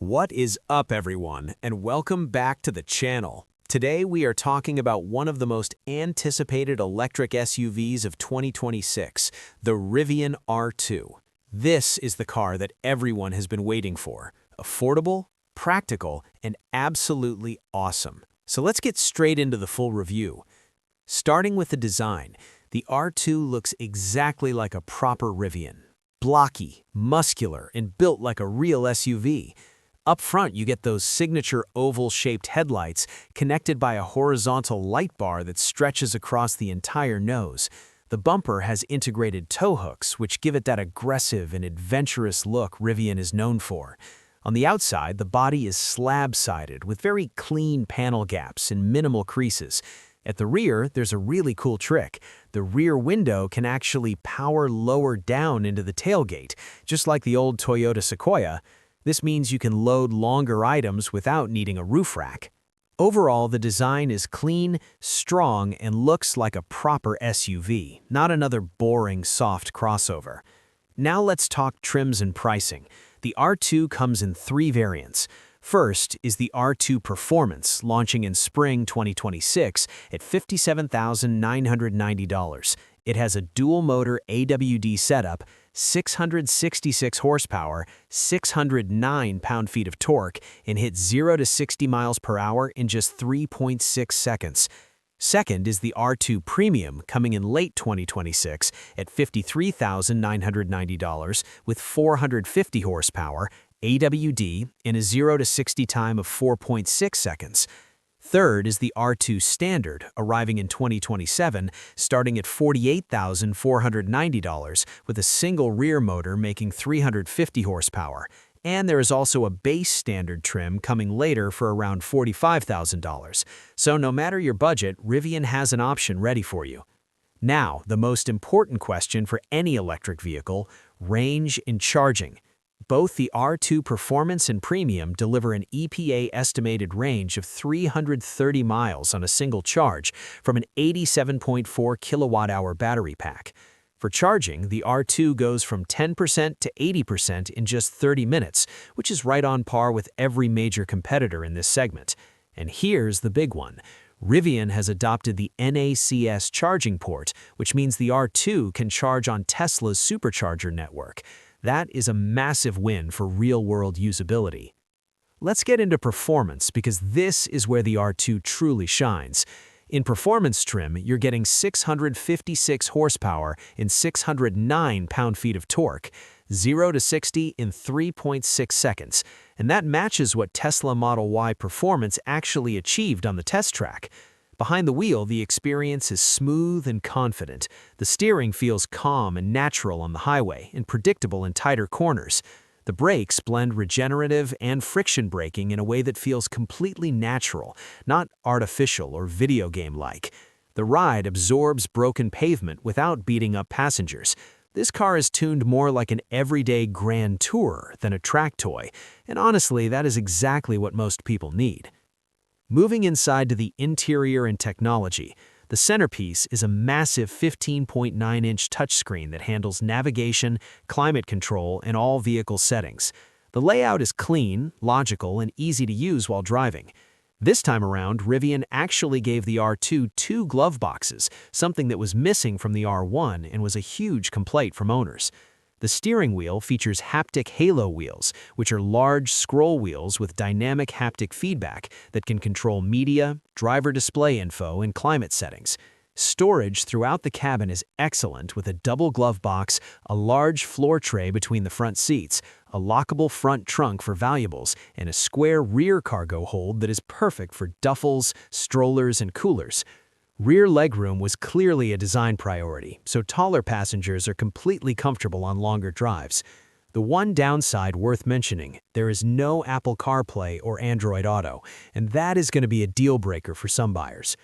What is up, everyone, and welcome back to the channel. Today we are talking about one of the most anticipated electric SUVs of 2026, the Rivian R2. This is the car that everyone has been waiting for. Affordable, practical, and absolutely awesome. So let's get straight into the full review. Starting with the design, the R2 looks exactly like a proper Rivian. Blocky, muscular, and built like a real SUV. Up front, you get those signature oval-shaped headlights connected by a horizontal light bar that stretches across the entire nose. The bumper has integrated tow hooks, which give it that aggressive and adventurous look Rivian is known for. On the outside, the body is slab-sided with very clean panel gaps and minimal creases. At the rear, there's a really cool trick. The rear window can actually power lower down into the tailgate, just like the old Toyota Sequoia. This means you can load longer items without needing a roof rack. Overall, the design is clean, strong, and looks like a proper SUV, not another boring, soft crossover. Now let's talk trims and pricing. The R2 comes in 3 variants. First is the R2 Performance, launching in spring 2026 at $57,990. It has a dual-motor AWD setup, 666 horsepower, 609 pound-feet of torque, and hits 0 to 60 miles per hour in just 3.6 seconds. Second is the R2 Premium, coming in late 2026 at $53,990 with 450 horsepower, AWD, and a 0 to 60 time of 4.6 seconds. Third is the R2 Standard, arriving in 2027, starting at $48,490 with a single rear motor making 350 horsepower. And there is also a base standard trim coming later for around $45,000. So no matter your budget, Rivian has an option ready for you. Now, the most important question for any electric vehicle: range and charging. Both the R2 Performance and Premium deliver an EPA estimated range of 330 miles on a single charge from an 87.4 kilowatt-hour battery pack. For charging, the R2 goes from 10% to 80% in just 30 minutes, which is right on par with every major competitor in this segment. And here's the big one. Rivian has adopted the NACS charging port, which means the R2 can charge on Tesla's Supercharger network. That is a massive win for real-world usability. Let's get into performance, because this is where the R2 truly shines. In performance trim, you're getting 656 horsepower and 609 pound-feet of torque, 0 to 60 in 3.6 seconds, and that matches what Tesla Model Y Performance actually achieved on the test track. Behind the wheel, the experience is smooth and confident. The steering feels calm and natural on the highway and predictable in tighter corners. The brakes blend regenerative and friction braking in a way that feels completely natural, not artificial or video game-like. The ride absorbs broken pavement without beating up passengers. This car is tuned more like an everyday grand tourer than a track toy, and honestly, that is exactly what most people need. Moving inside to the interior and technology, the centerpiece is a massive 15.9-inch touchscreen that handles navigation, climate control, and all vehicle settings. The layout is clean, logical, and easy to use while driving. This time around, Rivian actually gave the R2 2 glove boxes, something that was missing from the R1 and was a huge complaint from owners. The steering wheel features haptic halo wheels, which are large scroll wheels with dynamic haptic feedback that can control media, driver display info, and climate settings. Storage throughout the cabin is excellent, with a double glove box, a large floor tray between the front seats, a lockable front trunk for valuables, and a square rear cargo hold that is perfect for duffels, strollers, and coolers. Rear legroom was clearly a design priority, so taller passengers are completely comfortable on longer drives. The one downside worth mentioning: there is no Apple CarPlay or Android Auto, and that is going to be a deal breaker for some buyers.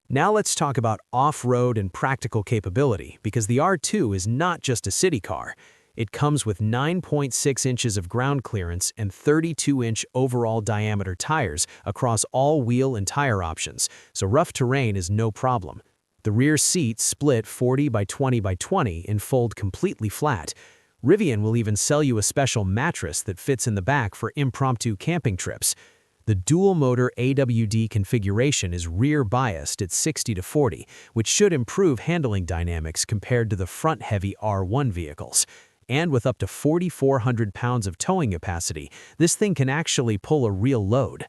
Now let's talk about off-road and practical capability, because the R2 is not just a city car. It comes with 9.6 inches of ground clearance and 32-inch overall diameter tires across all wheel and tire options, so rough terrain is no problem. The rear seats split 40 by 20 by 20 and fold completely flat. Rivian will even sell you a special mattress that fits in the back for impromptu camping trips. The dual-motor AWD configuration is rear-biased at 60/40, which should improve handling dynamics compared to the front-heavy R1 vehicles. And with up to 4,400 pounds of towing capacity, this thing can actually pull a real load.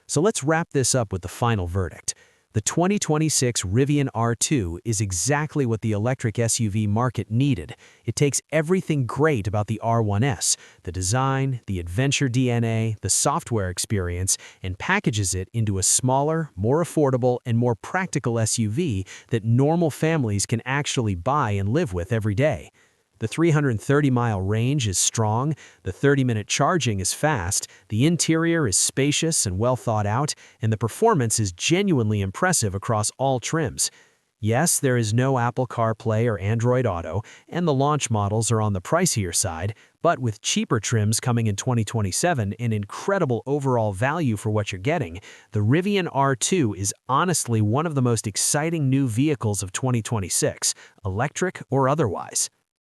So let's wrap this up with the final verdict. The 2026 Rivian R2 is exactly what the electric SUV market needed. It takes everything great about the R1S, the design, the adventure DNA, the software experience, and packages it into a smaller, more affordable, and more practical SUV that normal families can actually buy and live with every day. The 330-mile range is strong, the 30-minute charging is fast, the interior is spacious and well thought out, and the performance is genuinely impressive across all trims. Yes, there is no Apple CarPlay or Android Auto, and the launch models are on the pricier side, but with cheaper trims coming in 2027 and incredible overall value for what you're getting, the Rivian R2 is honestly one of the most exciting new vehicles of 2026, electric or otherwise.